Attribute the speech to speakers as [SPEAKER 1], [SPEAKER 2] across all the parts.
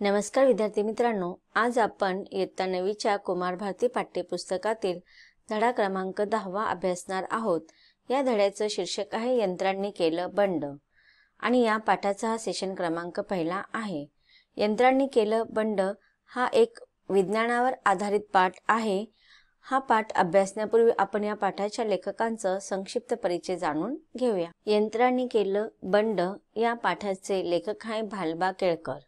[SPEAKER 1] नमस्कार विद्यार्थी मित्रांनो, आज आपण इयत्ता 9च्या कुमार भारती पाठ्यपुस्तकातील धडा क्रमांक 10 अभ्यासणार आहोत। या धड्याचं शीर्षक आहे यंत्रांनी केलं बंड आणि या पाठाचा हा सेशन क्रमांक पहिला आहे। यंत्रांनी केलं बंड हा एक विज्ञानावर आधारित पाठ आहे। हा पाठ अभ्यासण्यापूर्वी आपण या पाठाच्या लेखकांचा संक्षिप्त परिचय जाणून घेऊया। यंत्रांनी केलं बंड या पाठाचे लेखक आहे भालबा केळकर।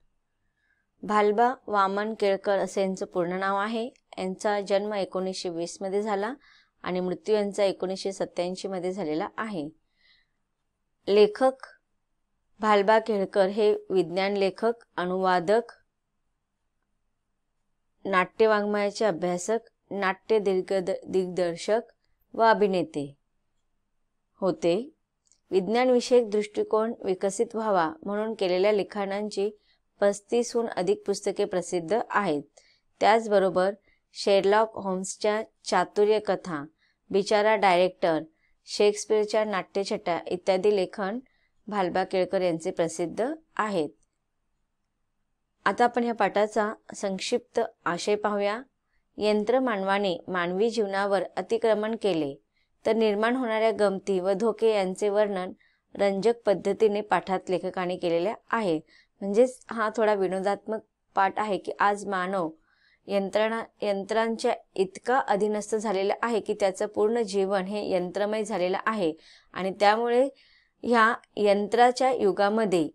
[SPEAKER 1] भालबा वामन केळकर असे यांचं पूर्ण नाव आहे। यांचा जन्म 1920 मध्ये झाला आणि मृत्यू यांचा 1987 मध्ये झालेला आहे। लेखक भालबा केळकर हे विज्ञान लेखक, अनुवादक, नाट्य वाङ्मयाचे अभ्यासक, नाट्य दिग्दर्शक व अभिनेते होते। विज्ञानविषयक दृष्टिकोन विकसित व्हावा म्हणून केलेल्या लिखाणांची 35हून अधिक पुस्तके प्रसिद्ध आहेत। त्याचबरोबर शेरलॉक होम्सच्या चातुर्य कथा, बिचारा डायरेक्टर, शेक्सपियरच्या नाट्यछटा इत्यादी लेखन भालबा केळकर यांचे प्रसिद्ध आहेत। आता आपण या पाठाचा संक्षिप्त आशय पाहूया। यंत्र मानवाने मानवी जीवनावर अतिक्रमण केले तर निर्माण होणाऱ्या गमती व धोके यांचे वर्णन रंजक पद्धतीने पाठात लेखकाने केलेले आहे। म्हणजेच हा थोडा विनोदात्मक पाठ आहे की आज मानव यंत्रांच्या इतका अधीनस्थ झालेला आहे की त्याचं पूर्ण जीवन हे यंत्रमय झालेलं आहे आणि त्यामुळे ह्या यंत्राच्या युगामध्ये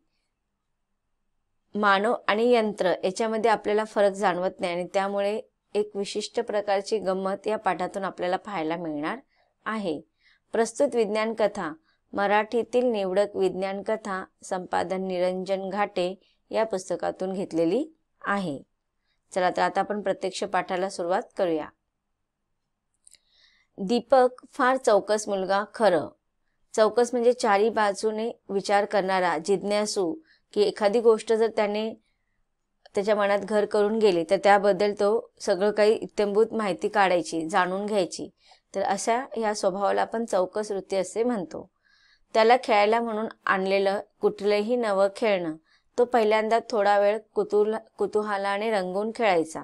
[SPEAKER 1] मानव आणि यंत्र याच्यामध्ये आपल्याला फरक जाणवत नाही आणि त्यामुळे एक विशिष्ट प्रकारची गंमत या पाठातून आपल्याला पाहायला मिळणार आहे। प्रस्तुत विज्ञान कथा मराठीतील निवडक विज्ञान कथा, संपादन निरंजन घाटे या पुस्तकातून घेतलेली आहे। चला तर आता आपण प्रत्यक्ष पाठाला सुरुवात करूया। दीपक फार चौकस मुलगा खरं। चौकस म्हणजे चारी बाजूने विचार करणारा, जिज्ञासू, की एखादी गोष्ट जर त्याने त्याच्या मनात घर करून गेली तर त्याबद्दल तो सगळं काही इत्थंभूत माहिती काढायची, जाणून घ्यायची। तर अशा या स्वभावाला आपण चौकस वृत्ती असे म्हणतो। त्याला खेळायला म्हणून आणलेलं कुठलंही नवं खेळणं तो पहिल्यांदा थोडा वेळ कुतूहलाने रंगून खेळायचा,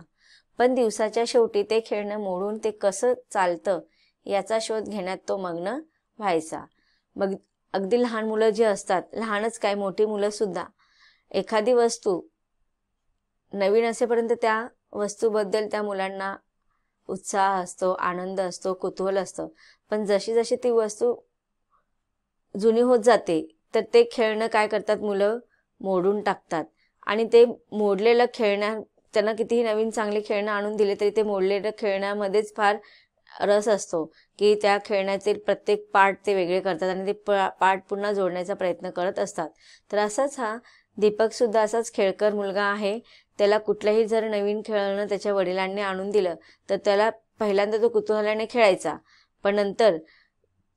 [SPEAKER 1] पण दिवसाच्या शेवटी ते खेळणं मोडून ते कसं चालतं याचा शोध घेण्यात तो मग्न व्हायचा। मग अगदी लहान मुलं जे असतात, लहानच काय मोठी मुलं सुद्धा, एखादी वस्तू नवीन असेपर्यंत त्या वस्तूबद्दल त्या मुलांना उत्साह असतो, आनंद असतो, कुतूहल असतं, पण जशी जशी ती वस्तू जुनी होत जाते तर ते खेळणं काय करतात मुलं मोडून टाकतात आणि ते मोडलेलं त्यांना कितीही नवीन चांगले खेळणं आणून दिले तरी ते मोडलेलं खेळण्यामध्येच फार रस असतो की त्या खेळण्यातील प्रत्येक पार्ट ते वेगळे करतात आणि ते पार्ट पुन्हा जोडण्याचा प्रयत्न करत असतात। तर असाच हा दीपक सुद्धा असाच खेळकर मुलगा आहे। त्याला कुठलंही जर नवीन खेळणं त्याच्या वडिलांनी आणून दिलं तर त्याला पहिल्यांदा तो कुतूहलाने खेळायचा, पण नंतर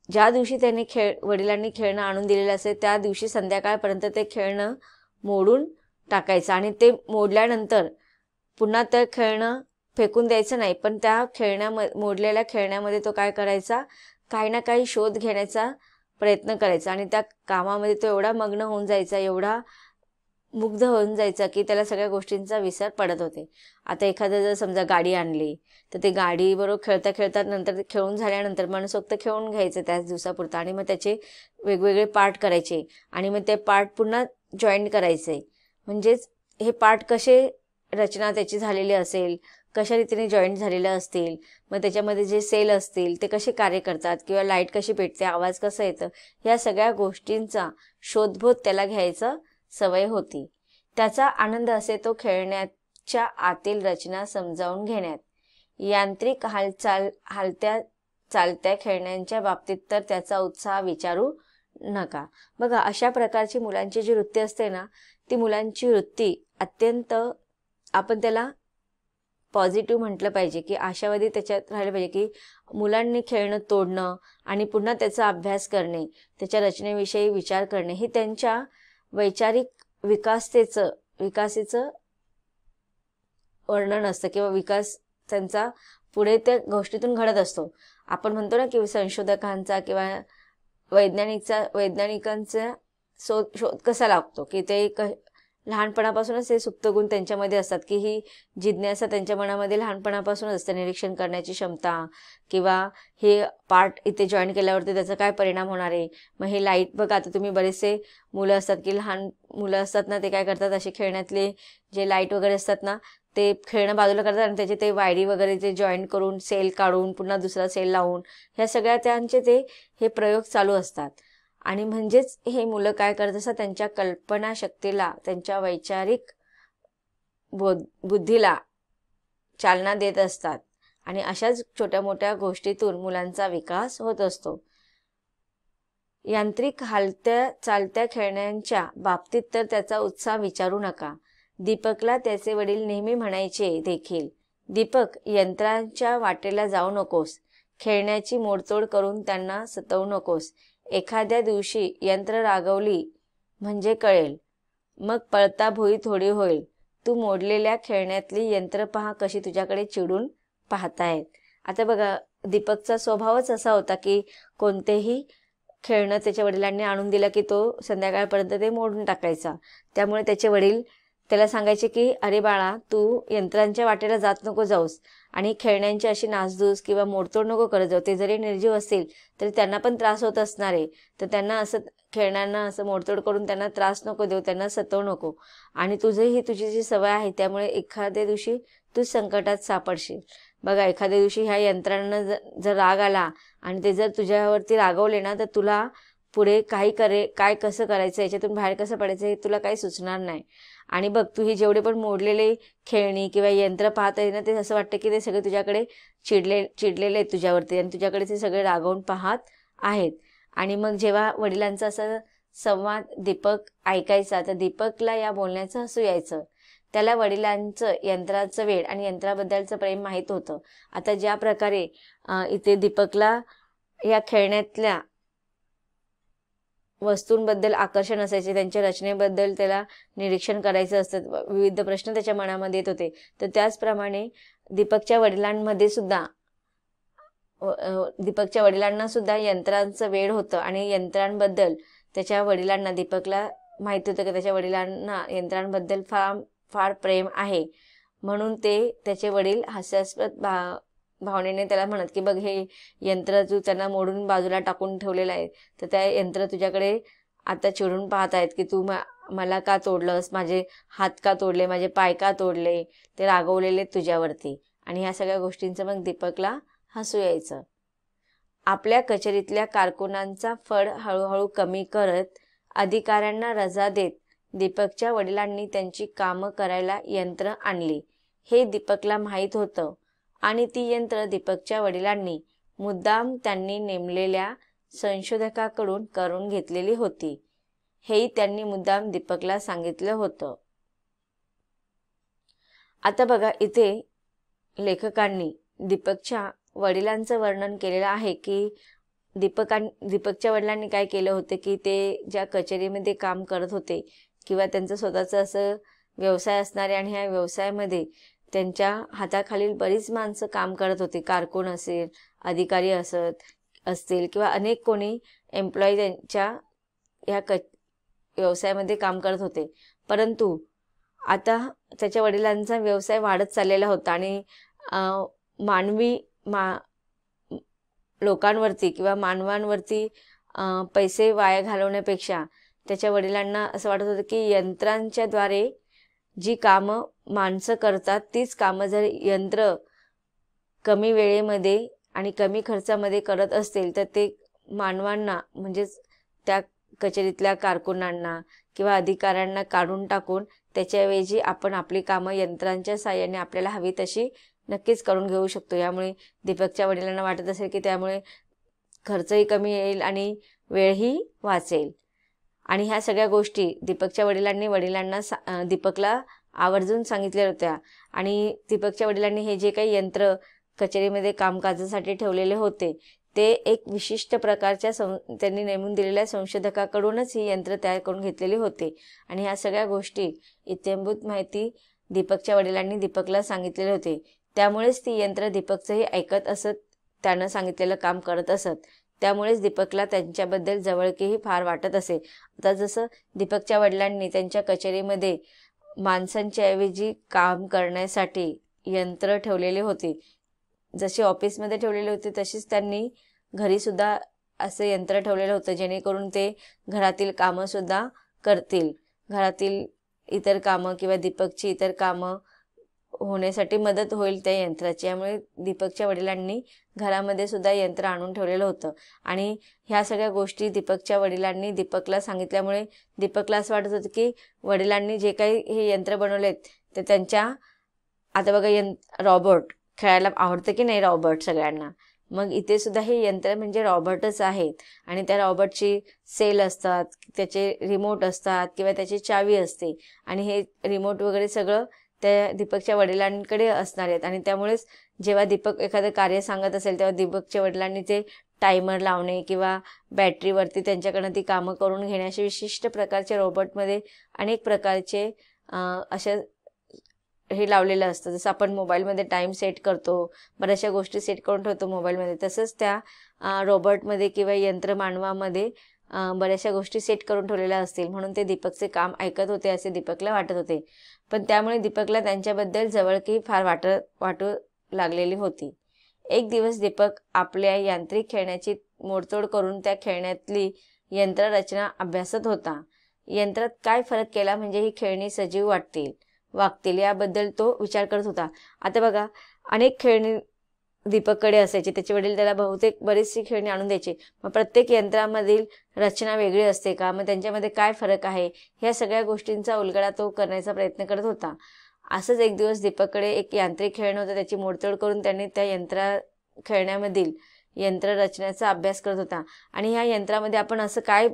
[SPEAKER 1] ज्या दिवशी त्याने वडिलांनी खेळणं आणून दिलेलं असेल त्या दिवशी संध्याकाळपर्यंत ते खेळणं मोडून टाकायचं आणि ते मोडल्यानंतर पुन्हा ते खेळणं फेकून द्यायचं नाही, पण त्या मोडलेल्या खेळण्यामध्ये तो काय करायचा, काही ना काही शोध घेण्याचा प्रयत्न करायचा आणि त्या कामामध्ये तो एवढा मग्न होऊन जायचा, एवढा मुग्ध होऊन जायचा की त्याला सगळ्या गोष्टींचा विसर पडत होते। आता एखादं जर समजा गाडी आणली तर ते गाडी बरोबर खेळता खेळता नंतर ते खेळून झाल्यानंतर मनसोक्त खेळून घ्यायचं त्याच दिवसापुरतं आणि मग त्याचे वेगवेगळे पार्ट करायचे आणि मग ते पार्ट पुन्हा जॉईंट करायचे। म्हणजेच हे पार्ट कसे रचना त्याची झालेली असेल, कशा रीतीने जॉईंट झालेले असतील, मग त्याच्यामध्ये जे सेल असतील ते कसे कार्य करतात किंवा लाईट कशी पेटते, आवाज कसा येतं, या सगळ्या गोष्टींचा शोधबोध त्याला घ्यायचा सवय होती। त्याचा आनंद असे तो खेळण्याच्या आतील रचना समजावून घेण्यात। यांत्रिक हालत्या चालत्या खेळण्यांच्या बाबतीत तर त्याचा उत्साह विचारू नका। बघा, अशा प्रकारची मुलांची जी वृत्ती असते ना, ती मुलांची वृत्ती अत्यंत आपण त्याला पॉझिटिव्ह म्हटलं पाहिजे की आशावादी त्याच्यात राहिलं पाहिजे की मुलांनी खेळणं तोडणं आणि पुन्हा त्याचा अभ्यास करणे, त्याच्या रचनेविषयी विचार करणे हे त्यांच्या वैचारिक विकासाचं वर्णन असतं किंवा विकास त्यांचा पुढे त्या गोष्टीतून घडत असतो। आपण म्हणतो ना की संशोधकांचा किंवा वैज्ञानिकांचा शोध कसा लागतो की ते लहानपणापासूनच हे सुप्त गुण त्यांच्यामध्ये असतात, की ही जिज्ञासा त्यांच्या मनामध्ये लहानपणापासूनच असते. निरीक्षण करण्याची क्षमता, किंवा हे पार्ट इथे जॉईन केल्यावरती त्याचा काय परिणाम होणार आहे. मग हे लाईट बघा, आता तुम्ही बरेचसे मुलं असतात की लहान मुलं असतात ना, ते काय करतात, असे खेळण्यातले जे लाईट वगैरे असतात ना, ते खेळणं बाजूला करतात आणि त्याचे ते वायरी वगैरे ते जॉईन करून सेल काढून पुन्हा दुसरा सेल लावून ह्या सगळ्या त्यांचे ते हे प्रयोग चालू असतात. आणि म्हणजेच हे मुलं काय करत असतात, त्यांच्या कल्पनाशक्तीला, त्यांच्या वैचारिक बुद्धीला चालना देत असतात. आणि अशाच छोट्या मोठ्या गोष्टीतून मुलांचा विकास होत असतो. यांत्रिक हालत्या चालत्या खेळण्यांच्या बाबतीत तर त्याचा उत्साह विचारू नका. दीपकला त्याचे वडील नेहमी म्हणायचे देखील, दीपक, यंत्रांच्या वाटेला जाऊ नकोस. खेळण्याची मोडतोड करून त्यांना सतवू नकोस. एखाद्या दिवशी यंत्र रागवली म्हणजे कळेल, मग पळता भुई थोडी होईल. तू मोडलेल्या खेळण्यातली यंत्र पहा कशी तुझ्याकडे चिडून पाहतायत. आता बघा, दीपकचा स्वभावच असा होता की कोणतेही खेळणं त्याच्या वडिलांनी आणून दिलं की तो संध्याकाळपर्यंत ते मोडून टाकायचा. त्यामुळे त्याचे वडील त्याला सांगायचे की अरे बाळा, तू यंत्रांच्या वाटेला जात नको जाऊस आणि खेळण्यांची अशी नासधूस किंवा मोडतोड नको करत जाऊ. ते जरी निर्जीव असतील तरी त्यांना पण त्रास होत असणार आहे. तर त्यांना असं खेळण्यांना असं मोडतोड करून त्यांना त्रास नको देऊ, त्यांना सतवू नको. आणि ही तुझी जी सवय आहे त्यामुळे एखाद्या दिवशी तू संकटात सापडशील. बघा, एखाद्या दिवशी ह्या यंत्रांना जर राग आला आणि ते जर तुझ्यावरती रागवले ना, तर तुला पुढे काय कसं करायचं, याच्यातून बाहेर कसं पडायचं हे तुला काही सुचणार नाही. आणि बघ, तू ही जेवढे पण मोडलेले खेळणी किंवा यंत्र पाहत आहे ना, ते असं वाटतं की ते सगळे तुझ्याकडे चिडलेले आहेत तुझ्यावरती आणि तुझ्याकडे ते सगळे रागवून पाहत आहेत. आणि मग जेव्हा वडिलांचा असा संवाद दीपक ऐकायचा, तर दीपकला या बोलण्याचं हसू यायचं. त्याला वडिलांचं यंत्राचं वेड आणि यंत्राबद्दलचं प्रेम माहीत होतं. आता ज्या प्रकारे इथे दीपकला या खेळण्यातल्या वस्तूंबद्दल आकर्षण असायचे, त्यांच्या रचनेबद्दल त्याला निरीक्षण करायचं असतं, विविध प्रश्न त्याच्या मनामध्ये येत होते, तर त्याचप्रमाणे दीपकच्या वडिलांना सुद्धा यंत्रांचं वेड होतं. आणि यंत्रांबद्दल त्याच्या वडिलांना, दीपकला माहित होतं की त्याच्या वडिलांना यंत्रांबद्दल फार प्रेम आहे. म्हणून त्याचे वडील हास्यास्पद भावनेने त्याला म्हणत की बघ, हे यंत्र तू त्यांना मोडून बाजूला टाकून ठेवलेलं आहे, तर त्या यंत्र तुझ्याकडे आता चिडून पाहत आहेत की तू मला का तोडलंस, माझे हात का तोडले, माझे पाय का तोडले, ते रागवलेले तुझ्यावरती. आणि ह्या सगळ्या गोष्टींचं मग दीपकला हसू यायचं. आपल्या कचेरीतल्या कारकुनांचा फड हळूहळू कमी करत, अधिकाऱ्यांना रजा देत दीपकच्या वडिलांनी त्यांची कामं करायला यंत्र आणली. हे दीपकला माहीत होतं आणि ती यंत्र दीपकच्या वडिलांनी मुद्दाम त्यांनी नेमलेल्या संशोधकाकडून करून घेतलेली होती. हेही त्यांनी मुद्दाम दीपकला सांगितलं होतं. आता बघा, इथे लेखकांनी दीपकच्या वडिलांचं वर्णन केलेलं आहे की दीपकच्या वडिलांनी काय केलं होतं की ते ज्या कचेरीमध्ये काम करत होते किंवा त्यांचं स्वतःचं असं व्यवसाय असणारे, आणि ह्या व्यवसायामध्ये त्यांच्या हाताखालील बरीच माणसं काम करत होती. कारकून असेल, अधिकारी असतील किंवा अनेक कोणी एम्प्लॉई त्यांच्या ह्या व्यवसायामध्ये काम करत होते. परंतु आता त्याच्या वडिलांचा व्यवसाय वाढत चाललेला होता आणि लोकांवरती किंवा मानवांवरती पैसे वाया घालवण्यापेक्षा त्याच्या वडिलांना असं वाटत होतं की यंत्रांच्या द्वारे जी कामं माणसं करतात तीच कामं जर यंत्र कमी वेळेमध्ये आणि कमी खर्चामध्ये करत असतील, तर ते मानवांना, म्हणजेच त्या कचेरीतल्या कारकुनांना किंवा अधिकाऱ्यांना काढून टाकून त्याच्याऐवजी आपण आपली कामं यंत्रांच्या साहाय्याने आपल्याला हवी तशी नक्कीच करून घेऊ शकतो. यामुळे दीपकच्या वडिलांना वाटत असेल की त्यामुळे खर्चही कमी येईल आणि वेळही वाचेल. आणि ह्या सगळ्या गोष्टी दीपकच्या वडिलांना दीपकला आवर्जून सांगितल्या होत्या. आणि दीपकच्या वडिलांनी हे जे काही यंत्र कचेरीमध्ये कामकाजासाठी ठेवलेले होते, ते एक विशिष्ट प्रकारच्या त्यांनी नेमून दिलेल्या संशोधकाकडूनच ही यंत्र तयार करून घेतलेली होती. आणि ह्या सगळ्या गोष्टी, इत्थंभूत माहिती दीपकच्या वडिलांनी दीपकला सांगितलेले होते. त्यामुळेच ती यंत्र दीपकचंही ऐकत असत, त्यानं सांगितलेलं काम करत असत. त्यामुळेच दीपकला त्यांच्याबद्दल जवळकीही फार वाटत असे. आता जसं दीपकच्या वडिलांनी त्यांच्या कचेरीमध्ये माणसांच्या ऐवजी काम करण्यासाठी यंत्र ठेवलेले होते, जसे ऑफिसमध्ये ठेवलेले होते तशीच त्यांनी घरीसुद्धा असे यंत्र ठेवलेलं होतं, जेणेकरून ते घरातील कामंसुद्धा करतील. घरातील इतर कामं किंवा दीपकची इतर कामं होण्यासाठी मदत होईल त्या यंत्राची. यामुळे दीपकच्या वडिलांनी घरामध्ये सुद्धा यंत्र आणून ठेवलेलं होतं. आणि ह्या सगळ्या गोष्टी दीपकच्या वडिलांनी दीपकला सांगितल्यामुळे दीपकला असं वाटत होतं की वडिलांनी जे काही हे यंत्र बनवलेत ते त्यांच्या, आता बघा रॉबोट खेळायला आवडतं की नाही रॉबोट सगळ्यांना, मग इथे सुद्धा हे यंत्र म्हणजे रॉबोटच आहेत. आणि त्या रॉबोटची सेल असतात, त्याचे रिमोट असतात किंवा त्याची चावी असते, आणि हे रिमोट वगैरे सगळं त्या दीपकच्या वडिलांकडे असणार आहेत. आणि त्यामुळेच जेव्हा दीपक एखादं कार्य सांगत असेल तेव्हा दीपकच्या वडिलांनी ते टायमर लावणे किंवा बॅटरीवरती त्यांच्याकडनं ती कामं करून घेणे, असे विशिष्ट प्रकारचे रोबोटमध्ये अनेक प्रकारचे अशा हे लावलेलं असतं. जसं आपण मोबाईलमध्ये टाईम सेट करतो, बऱ्याचशा गोष्टी सेट करून ठेवतो मोबाईलमध्ये, तसंच त्या रोबोटमध्ये किंवा यंत्रमानवामध्ये बऱ्याचशा गोष्टी सेट करून ठेवलेल्या असतील. म्हणून ते दीपकचे काम ऐकत होते असे दीपकला वाटत होते. पण त्यामुळे दीपकला त्यांच्याबद्दल जवळकी फार वाटू लागलेली होती. एक दिवस दीपक आपल्या यांत्रिक खेळण्याची मोडतोड करून त्या खेळण्यातली यंत्ररचना अभ्यासत होता. यंत्रात काय फरक केला म्हणजे ही खेळणी सजीव वागतील याबद्दल तो विचार करत होता. आता बघा, अनेक खेळणी दीपककडे असायची. त्याचे वडील त्याला बहुतेक बरीचशी खेळणी आणून द्यायचे. मग प्रत्येक यंत्रामधील रचना वेगळी असते का, मग त्यांच्यामध्ये काय फरक आहे, ह्या सगळ्या गोष्टींचा उलगडा तो करण्याचा प्रयत्न करत होता. असंच एक दिवस दीपककडे एक यांत्रिक खेळणं होतं, त्याची मोडतोड करून त्यांनी त्या खेळण्यामधील यंत्ररचनेचा अभ्यास करत होता. आणि ह्या यंत्रामध्ये आपण असं काय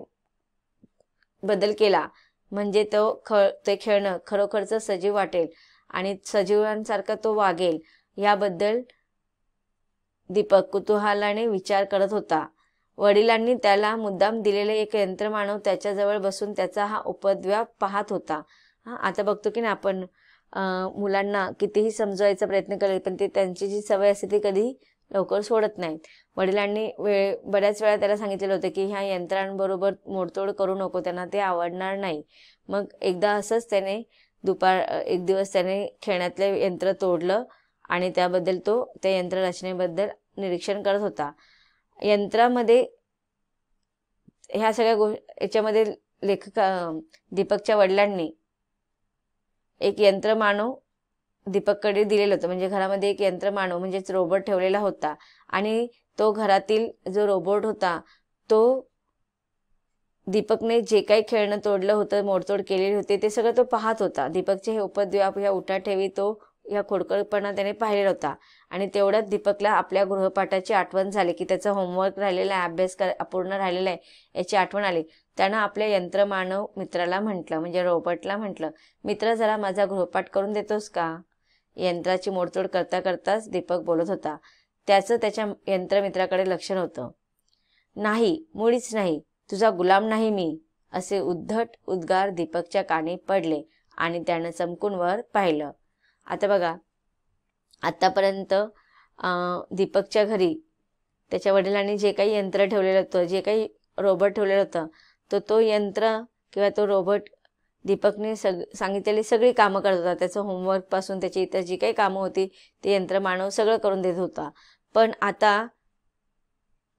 [SPEAKER 1] बदल केला म्हणजे ते खेळणं खरोखरचं सजीव वाटेल आणि सजीवांसारखा तो वागेल, याबद्दल दीपक कुतूहलाने विचार करत होता. वडिलांनी त्याला मुद्दाम दिलेले एक यंत्रमानव त्याच्याजवळ बसून त्याचा हा उपद्व्याप पाहत होता. आता बघतो की ना आपण मुलांना कितीही समजवायचा प्रयत्न केला पण ते त्यांची जी सवय असते ती कधी लवकर सोडत नाहीत. वडिलांनी बऱ्याच वेळा त्याला सांगितलेलं होतं की ह्या यंत्रांबरोबर मोडतोड करू नको, त्यांना ते आवडणार नाही. मग एकदा असंच त्याने एक दिवस त्याने खेळण्यातलं यंत्र तोडलं आणि त्याबद्दल तो त्या यंत्ररचनेबद्दल निरीक्षण करत होता. यंत्रामध्ये ह्या सगळ्या याच्यामध्ये दीपकच्या वडिलांनी एक यंत्रमानव दीपककडे दिलेलं होतं. म्हणजे घरामध्ये एक यंत्रमानव म्हणजेच रोबोट ठेवलेला होता आणि तो घरातील जो रोबोट होता तो दीपकने जे काही खेळणं तोडलं होतं, मोडतोड केलेली होती, ते सगळं तो पाहत होता. दीपकचे हे उपद्व्याप, ह्या उठाठेवी, ह्या खोडकळपणा त्याने पाहिलेला होता. आणि तेवढ्यात दीपकला आपल्या गृहपाठाची आठवण झाली की त्याचा होमवर्क राहिलेला आहे, अभ्यास अपूर्ण राहिलेला आहे, याची आठवण आली. त्यानं आपल्या यंत्रमानव मित्राला म्हटलं, म्हणजे रोबोटला म्हटलं, मित्र जरा माझा गृहपाठ करून देतोस का? यंत्राची मोडतोड करता करताच दीपक बोलत होता. त्याचं त्याच्या यंत्रमित्राकडे लक्ष नव्हतं. नाही, मुळीच नाही, तुझा गुलाम नाही मी, असे उद्धट उद्गार दीपकच्या कानी पडले आणि त्यानं चमकून वर पाहिलं. आता बघा, आतापर्यंत दीपकच्या घरी त्याच्या वडिलांनी जे काही यंत्र ठेवलेलं होतं, जे काही रोबोट ठेवलेलं होतं, तो यंत्र किंवा तो रोबोट दीपकने सांगितलेली सगळी कामं करत होता. त्याचं होमवर्कपासून त्याची इतर जी काही कामं होती ते यंत्रमानव सगळं करून देत होता. पण आता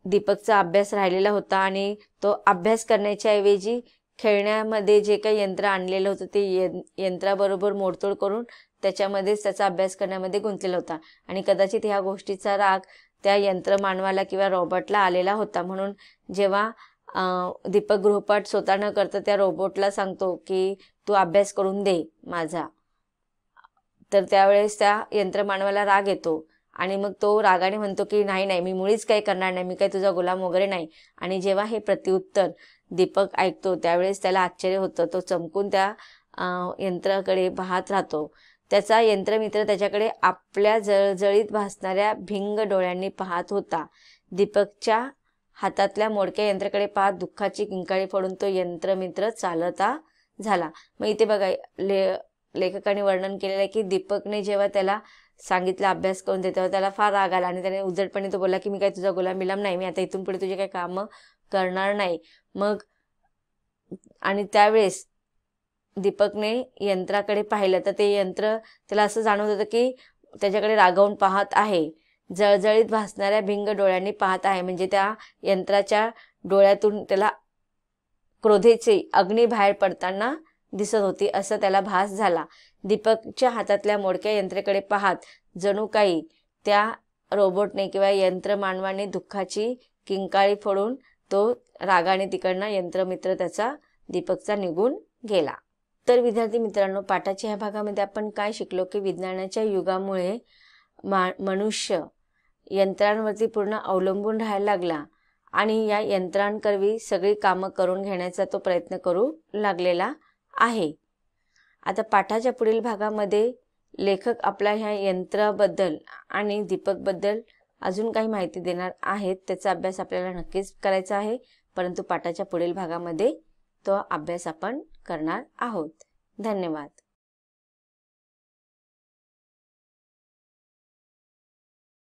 [SPEAKER 1] दीपकचा अभ्यास राहिलेला होता आणि तो अभ्यास करण्याच्या ऐवजी खेळण्यामध्ये जे काही यंत्र आणलेलं होतं ते यंत्राबरोबर मोडतोड करून त्याच्यामध्येच त्याचा अभ्यास करण्यामध्ये गुंतलेला होता. आणि कदाचित ह्या गोष्टीचा राग त्या यंत्रमानवाला किंवा रॉबोटला आलेला होता. म्हणून जेव्हा दीपक गृहपाठ स्वतः न करता त्या रोबोटला सांगतो की तू अभ्यास करून दे माझा, तर त्यावेळेस त्या यंत्रमानवाला राग येतो आणि मग तो रागाने म्हणतो की नाही, मी मुळीच काही करणार नाही, मी काही तुझा गुलाम वगैरे नाही. आणि जेव्हा हे प्रत्युत्तर दीपक ऐकतो त्यावेळेस त्याला आश्चर्य होतं. तो चमकून त्या यंत्राकडे पाहत राहतो. त्याचा यंत्रमित्र त्याच्याकडे आपल्या जळजळीत भासणाऱ्या भिंग डोळ्यांनी पाहत होता. दीपकच्या हातातल्या मोडक्या यंत्राकडे पाहत दुःखाची किंकाळी फोडून तो यंत्रमित्र चालता झाला. मग इथे बघा लेखकाने वर्णन केलेलं आहे की दीपकने जेव्हा त्याला सांगितलं अभ्यास करून दे, तेव्हा त्याला फार राग आला आणि त्याने उद्धटपणे तो बोलला की मी काय तुझा गुलाम बिलाम नाही, मी आता इथून पुढे तुझे काही कामं करणार नाही. मग आणि त्यावेळेस दीपकने यंत्राकडे पाहिलं तर ते यंत्र त्याला असं जाणवत होतं की त्याच्याकडे रागावून पाहत आहे, जळजळीत भासणाऱ्या भिंग डोळ्यांनी पाहत आहे. म्हणजे त्या यंत्राच्या डोळ्यातून त्याला क्रोधेचे अग्नी बाहेर पडताना दिसत होती असं त्याला भास झाला. दीपकच्या हातातल्या मोडक्या यंत्रेकडे पाहत जणू काही त्या रोबोटने किंवा यंत्रमानवाने दुःखाची किंकाळी फोडून तो रागाने तिकडनं यंत्रमित्र त्याचा दीपकचा निघून गेला. तर विद्यार्थी मित्रांनो, पाठाच्या ह्या भागामध्ये आपण काय शिकलो की विज्ञानाच्या युगामुळे मनुष्य यंत्रांवरती पूर्ण अवलंबून राहायला लागला आणि या यंत्रांकरवी सगळी कामं करून घेण्याचा तो प्रयत्न करू लागलेला आहे. आता पाठाच्या पुढील भागामध्ये लेखक आपल्या ह्या यंत्राबद्दल आणि दीपकबद्दल अजून काही माहिती देणार आहेत. त्याचा अभ्यास आपल्याला नक्कीच करायचा आहे, परंतु पाठाच्या पुढील भागामध्ये तो अभ्यास आपण करणार आहोत. धन्यवाद.